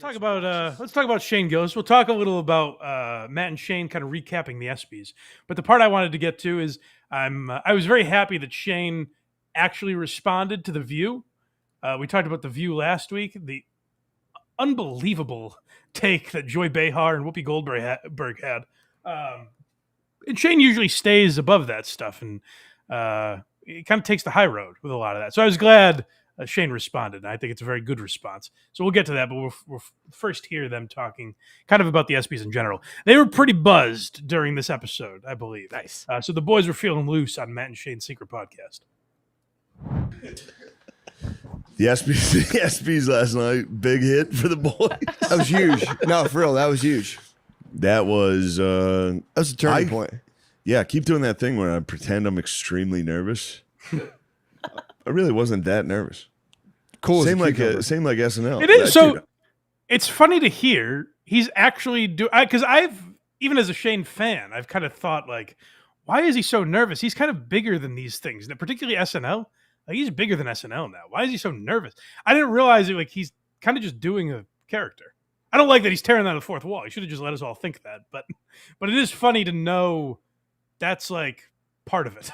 let's talk about Shane Gillis. We'll talk a little about Matt and Shane kind of recapping the ESPYs. But the part I wanted to get to is I was very happy that Shane actually responded to The View. We talked about The View last week. The unbelievable take that Joy Behar and Whoopi Goldberg had. And Shane usually stays above that stuff, and it kind of takes the high road with a lot of that. So I was glad Shane responded, and I think it's a very good response. So we'll get to that, but we'll first hear them talking kind of about the ESPYs in general. They were pretty buzzed during this episode, I believe. Nice. So the boys were feeling loose on Matt and Shane's secret podcast. The ESPYs last night, big hit for the boys. That was huge. No, for real, that was huge. That was a turning point. Yeah, keep doing that thing where I pretend I'm extremely nervous. I really wasn't that nervous. Cool. Same like SNL. It is. So it's funny to hear he's actually because I've, even as a Shane fan, I've kind of thought like, why is he so nervous? He's kind of bigger than these things, particularly SNL. Like, he's bigger than SNL now. Why is he so nervous? I didn't realize it. Like, he's kind of just doing a character. I don't like that he's tearing down the fourth wall. He should have just let us all think that. But it is funny to know that's like part of it.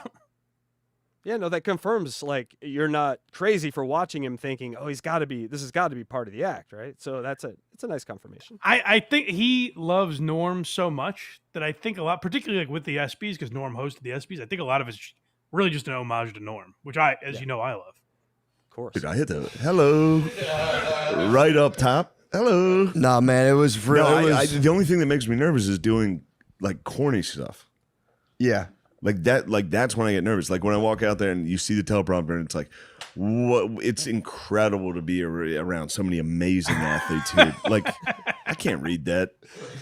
Yeah, no, that confirms like you're not crazy for watching him thinking, oh, this has got to be part of the act, right? So it's a nice confirmation. I think he loves Norm so much that I think a lot, particularly like with the ESPYs, because Norm hosted the ESPYs, I think a lot of it's really just an homage to Norm, which you know, I love. Of course. Dude, I hit the hello right up top. Hello. Nah, man, it was real. No, the only thing that makes me nervous is doing like corny stuff. Yeah. Like that, that's when I get nervous. Like when I walk out there and you see the teleprompter and it's like, what? It's incredible to be around so many amazing athletes who, like, I can't read that.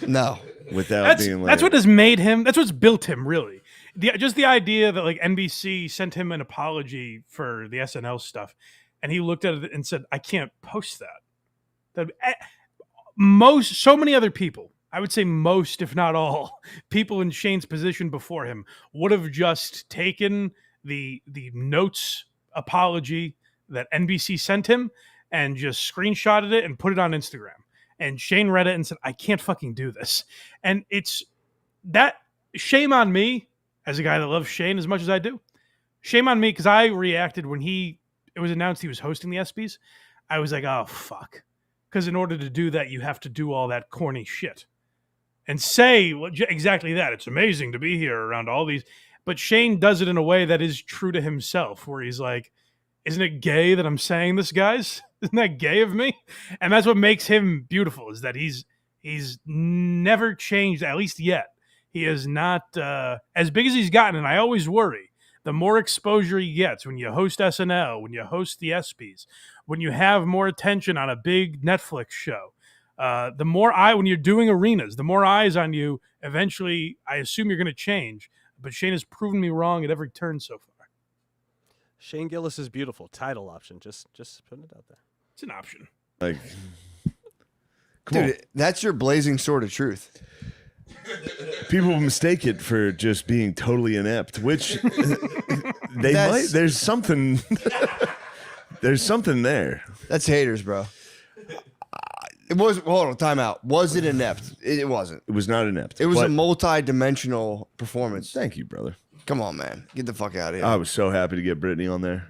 No. Without being like, that's what has made him, that's what's built him, really. Just the idea that like NBC sent him an apology for the SNL stuff, and he looked at it and said, I can't post that. So many other people, I would say most, if not all, people in Shane's position before him would have just taken the notes apology that NBC sent him and just screenshotted it and put it on Instagram. And Shane read it and said, I can't fucking do this. And it's that, shame on me as a guy that loves Shane as much as I do. Shame on me, because I reacted when it was announced he was hosting the ESPYs. I was like, oh, fuck. Because in order to do that, you have to do all that corny shit and say exactly that. It's amazing to be here around all these. But Shane does it in a way that is true to himself, where he's like, isn't it gay that I'm saying this, guys? Isn't that gay of me? And that's what makes him beautiful, is that he's never changed, at least yet. He is not as big as he's gotten, and I always worry. The more exposure he gets when you host SNL, when you host the ESPYs, when you have more attention on a big Netflix show, the more when you're doing arenas, the more eyes on you, eventually I assume you're going to change. But Shane has proven me wrong at every turn so far. Shane Gillis is beautiful. Title option. Just putting it out there. It's an option. like, Dude, that's your blazing sword of truth. people mistake it for just being totally inept, which they might. There's something. There's something there. That's haters, bro. It was. Hold on, time out. Was it inept? It wasn't. It was not inept. It was a multi-dimensional performance. Thank you, brother. Come on, man. Get the fuck out of here. I was so happy to get Brittany on there.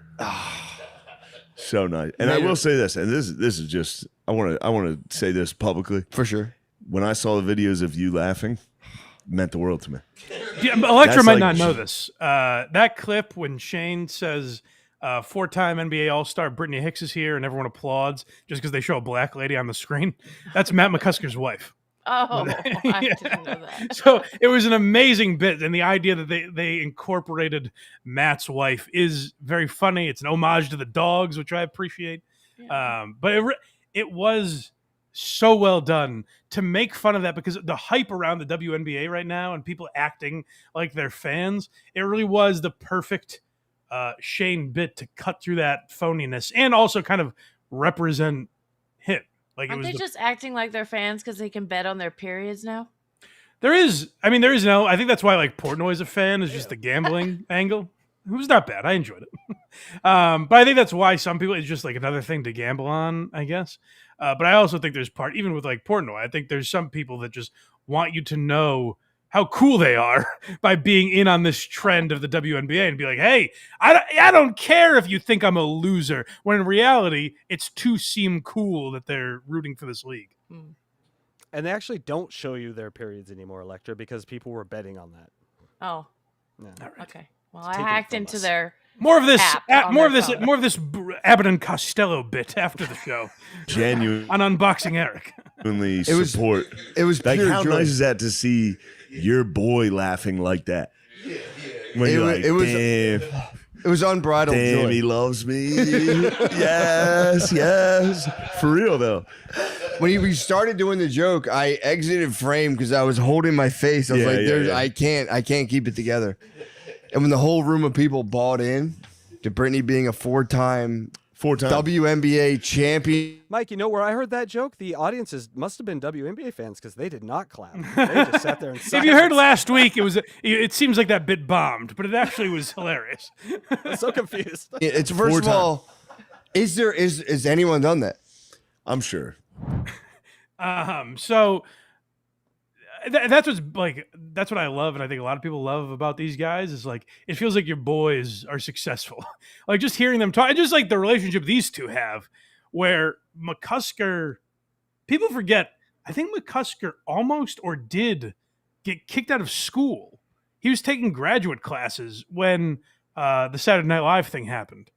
So nice. And I will say this, and this is just, I want to say this publicly. For sure. When I saw the videos of you laughing, it meant the world to me. Yeah, Electra might not know this. That clip when Shane says, four-time NBA All-Star Brittany Hicks is here, and everyone applauds just because they show a black lady on the screen. That's Matt McCusker's wife. Oh, I didn't know that. So it was an amazing bit, and the idea that they incorporated Matt's wife is very funny. It's an homage to the dogs, which I appreciate. Yeah. But it was so well done to make fun of that, because the hype around the WNBA right now and people acting like they're fans, it really was the perfect Shane bit to cut through that phoniness and also kind of represent him. Like, aren't they just acting like they're fans because they can bet on their periods now? There is no. I think that's why like Portnoy's a fan, is just the gambling angle. It was not bad. I enjoyed it. But I think that's why some people, it's just like another thing to gamble on, I guess. But I also think there's part, even with like Portnoy, I think there's some people that just want you to know how cool they are by being in on this trend of the WNBA and be like, hey, I don't care if you think I'm a loser, when in reality, it's to seem cool that they're rooting for this league. And they actually don't show you their periods anymore, Electra, because people were betting on that. Oh, Yeah. okay. Well, It's I taken hacked from into us. their More of this, app on more of their this, phone. more of this Abbott and Costello bit after the show Genuinely on Unboxing Eric. was- support. It was Like, pure how joy. nice is that to see your boy laughing like that? When It you're wa- like, it was- damn, It was unbridled damn, joy. he loves me. yes. For real, though. When we started doing the joke, I exited frame because I was holding my face. I was Yeah, like, yeah, "There's, yeah. I can't keep it together." And when the whole room of people bought in to Brittany being a four-time WNBA champion, Mike, you know where I heard that joke? The audiences must have been WNBA fans because they did not clap. They just sat there and If you heard last week, it seems like that bit bombed, but it actually was hilarious. I'm so confused. it's first of all, is anyone done that? I'm sure. So that's what I love, and I think a lot of people love about these guys is like it feels like your boys are successful. Like just hearing them talk, just like the relationship these two have, where McCusker, people forget. I think McCusker almost or did get kicked out of school. He was taking graduate classes when the Saturday Night Live thing happened.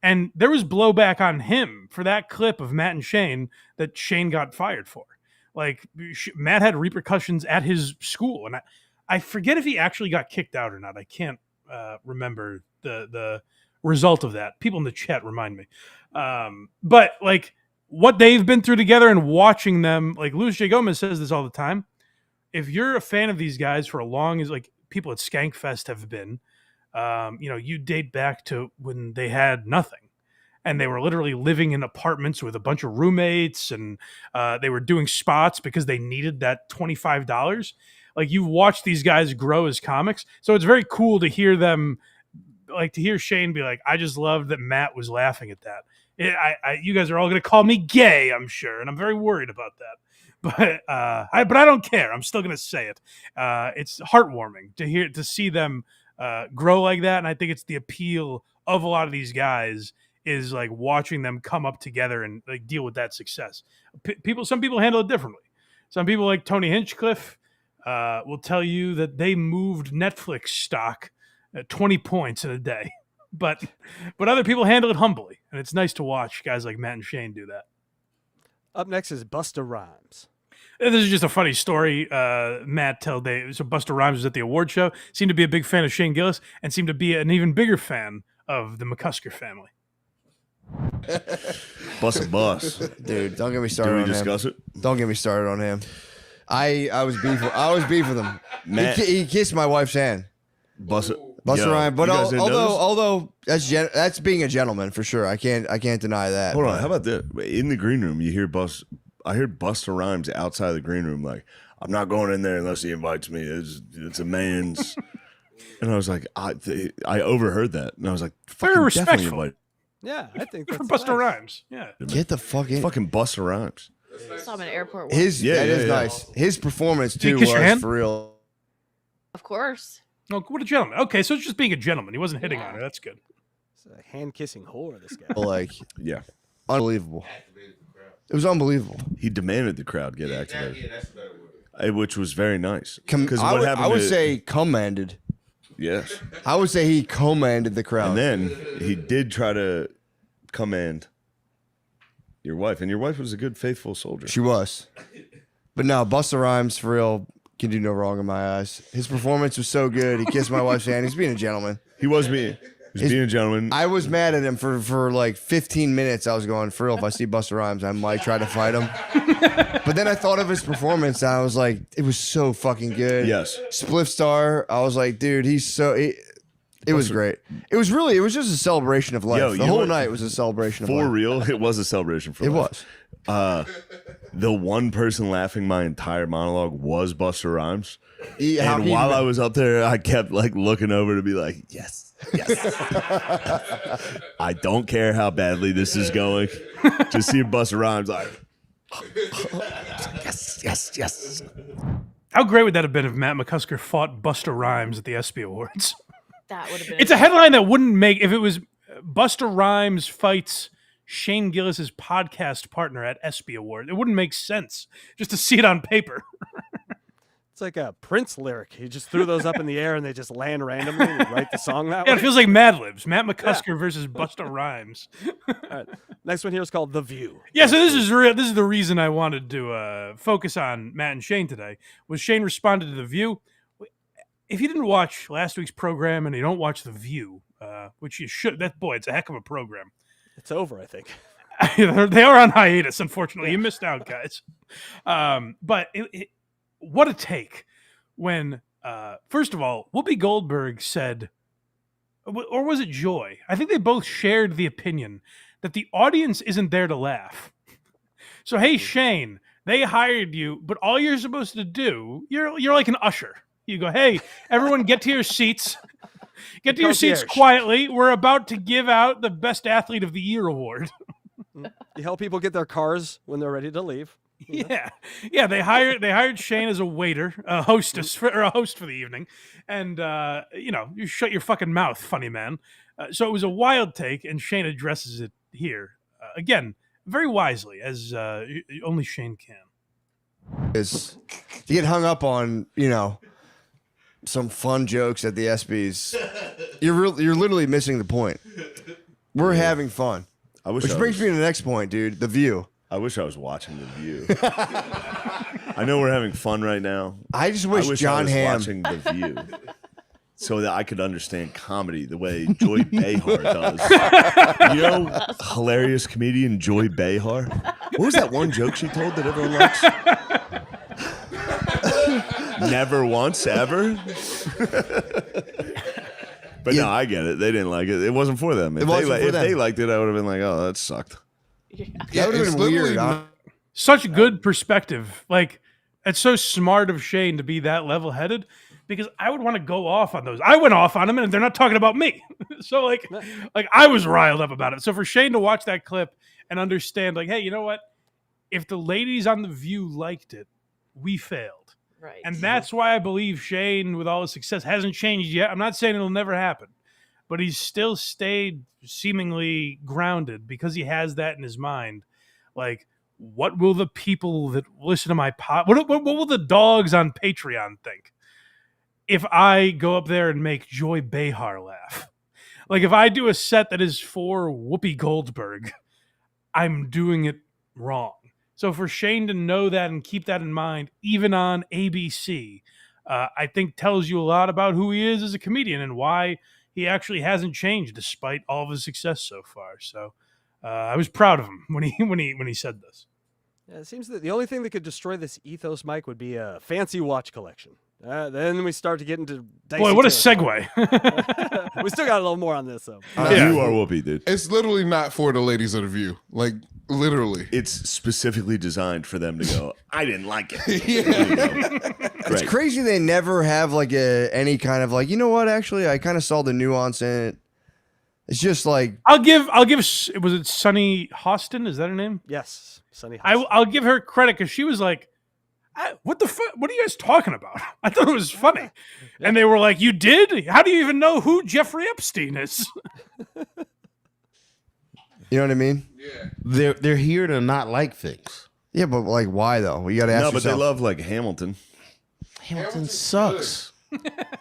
And there was blowback on him for that clip of Matt and Shane that Shane got fired for. Like, Matt had repercussions at his school. And I forget if he actually got kicked out or not. I can't remember the result of that. People in the chat remind me. But, like, what they've been through together and watching them, like, Luis J. Gomez says this all the time. If you're a fan of these guys for as long as, like, people at Skankfest have been, you date back to when they had nothing and they were literally living in apartments with a bunch of roommates and they were doing spots because they needed that $25. Like, you've watched these guys grow as comics. So it's very cool to hear them, like to hear Shane be like, I just loved that Matt was laughing at that. You guys are all going to call me gay, I'm sure. And I'm very worried about that. But I don't care. I'm still going to say it. It's heartwarming to see them grow like that, and I think it's the appeal of a lot of these guys is like watching them come up together and like deal with that success. Some people handle it differently. Some people like Tony Hinchcliffe will tell you that they moved Netflix stock at 20 points in a day, but other people handle it humbly, and it's nice to watch guys like Matt and Shane do that. Up next is Busta Rhymes. This is just a funny story. Matt told Dave. So Busta Rhymes was at the award show. Seemed to be a big fan of Shane Gillis, and seemed to be an even bigger fan of the McCusker family. Bust a bus. Dude, don't get me started Do we on discuss him. it? Don't get me started on him. I was beef with him. Matt. He kissed my wife's hand. Bust it. Busta Yo, Rhymes, but you guys didn't notice? although that's being a gentleman for sure. I can't deny that. Hold on. but- How about this? In the green room, you hear I heard Busta Rhymes outside the green room like, I'm not going in there unless he invites me. It's a man's. And I was like, I overheard that. And I was like, Very fucking definitely respectful. invite Yeah, I think Good for that's Busta nice. Rhymes. Yeah. Get the fuck in. fucking Busta Rhymes. saw him in airport. That Yeah, is yeah. nice. His performance Did he too kiss your was hand? for real. Of course. Oh, what a gentleman. Okay, so it's just being a gentleman. He wasn't hitting on her. That's good. It's a hand-kissing whore, this guy. Like Yeah. unbelievable. It was unbelievable. He demanded the crowd get activated. Which was very nice. I would say commanded. Yes. I would say he commanded the crowd. And then he did try to command your wife. And your wife was a good, faithful soldier. She was. But no, Busta Rhymes for real can do no wrong in my eyes. His performance was so good. He kissed my wife's hand. He's being a gentleman. He was being a gentleman. I was mad at him for like 15 minutes. I was going, for real, if I see Busta Rhymes, I might try to fight him. But then I thought of his performance, and I was like, it was so fucking good. Yes. Spliff Star, I was like, dude, it was great. It was just a celebration of life. Yo, you the know whole what? night was a celebration of For life. real, it was a celebration for It life. was. The one person laughing my entire monologue was Busta Rhymes. How And he- while I was up there, I kept like looking over to be like, yes. I don't care how badly this is going. Just seeing Busta Rhymes like, Yes. How great would that have been if Matt McCusker fought Busta Rhymes at the ESPY Awards? That would have been. It's a headline that wouldn't make if it was Busta Rhymes fights Shane Gillis's podcast partner at ESPY Award. It wouldn't make sense just to see it on paper. It's like a Prince lyric. He just threw those up in the air and they just land randomly and write the song that Yeah, way. it feels like Mad Libs. Matt McCusker versus Busta Rhymes. All right. Next one here is called The View. Yeah, so this is real. This is the reason I wanted to focus on Matt and Shane today. Was Shane responded to The View? If you didn't watch last week's program and you don't watch The View, which you should, it's a heck of a program. It's over, I think. They are on hiatus, unfortunately. You missed out, guys. But what a take when, first of all, Whoopi Goldberg said, or was it Joy? I think they both shared the opinion that the audience isn't there to laugh. So, hey, Shane, they hired you, but all you're supposed to do, you're like an usher. You go, hey, everyone get to your seats. Get to your seats quietly. We're about to give out the Best Athlete of the Year award. You help people get their cars when they're ready to leave. Yeah. They hired Shane as a waiter, a hostess or a host for the evening, and you shut your fucking mouth, funny man. So it was a wild take, and Shane addresses it here again very wisely, as only Shane can. Is to get hung up on, some fun jokes at the ESPYs. You're literally missing the point. We're having fun. Which brings me to the next point, dude. The View. I wish I was watching The View. I know we're having fun right now. I just wish John I was Hamm watching The View so that I could understand comedy the way Joy Behar does. You know, hilarious comedian Joy Behar. What was that one joke she told that everyone likes? Never once ever. But no, I get it. They didn't like it. It wasn't for them. If they liked it, I would have been like, oh, that sucked. That would have been weird. Such good perspective. Like, it's so smart of Shane to be that level-headed, because I would want to go off on those. I went off on them, and they're not talking about me. So, like I was riled up about it. So for Shane to watch that clip and understand, like, hey, you know what? If the ladies on The View liked it, we failed. Right. And that's why I believe Shane, with all his success, hasn't changed yet. I'm not saying it'll never happen, but he's still stayed seemingly grounded because he has that in his mind. Like, what will the people that listen to my what will the dogs on Patreon think if I go up there and make Joy Behar laugh? Like, if I do a set that is for Whoopi Goldberg, I'm doing it wrong. So for Shane to know that and keep that in mind, even on ABC, I think tells you a lot about who he is as a comedian and why he actually hasn't changed despite all of his success so far. So I was proud of him when he said this. Yeah, it seems that the only thing that could destroy this ethos, Mike, would be a fancy watch collection. Then we start to get into dicey Boy, what a territory. segue. We still got a little more on this, though. You are Whoopi, dude. It's literally not for the ladies of The View. Like, literally. It's specifically designed for them to go, I didn't like it. It's crazy they never have like any kind of like, you know what, actually, I kind of saw the nuance in it. It's just like I'll give was it Sunny Hostin? Is that her name? Yes, Sunny. I'll give her credit because she was like, what the fuck? What are you guys talking about? I thought it was funny. And they were like, you did? How do you even know who Jeffrey Epstein is? You know what I mean? Yeah. They're here to not like things. Yeah, but like, why though? You got to ask No, but yourself. they love like Hamilton. Hamilton sucks.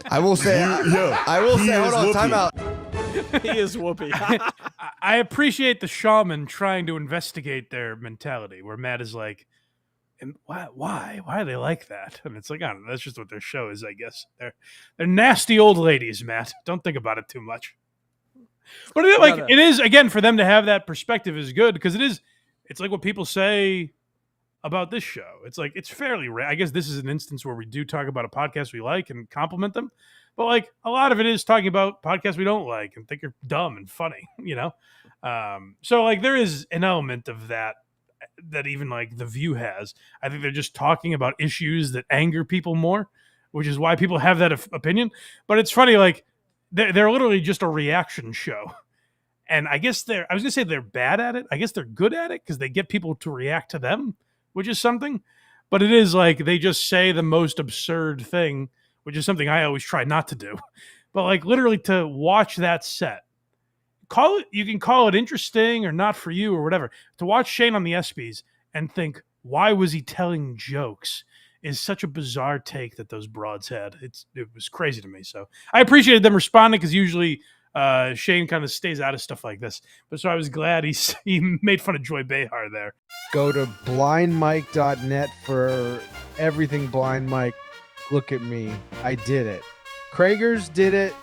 I will say, hold on, time out. He is Whoopi. I appreciate the shaman trying to investigate their mentality, where Matt is like, and why do they like that? And it's like, I don't know, that's just what their show is, I guess. They're nasty old ladies, Matt. Don't think about it too much. But it is, again, for them to have that perspective is good, because it's like what people say about this show. It's like, it's fairly rare. I guess this is an instance where we do talk about a podcast we like and compliment them. But like, a lot of it is talking about podcasts we don't like and think are dumb and funny, you know? So like, there is an element of that even like The View has. I think they're just talking about issues that anger people more, which is why people have that opinion. But it's funny, like, they're literally just a reaction show. And I guess I was going to say they're bad at it. I guess they're good at it because they get people to react to them. which is something. But it is like they just say the most absurd thing, which is something I always try not to do. But like literally to watch that set, you can call it interesting or not for you or whatever. To watch Shane on the ESPYs and think, why was he telling jokes, is such a bizarre take that those broads had. It was crazy to me. So I appreciated them responding, because usually Shane kind of stays out of stuff like this. But so I was glad he made fun of Joy Behar there. Go to blindmike.net for everything Blind Mike. Look at me. I did it. Kragers did it.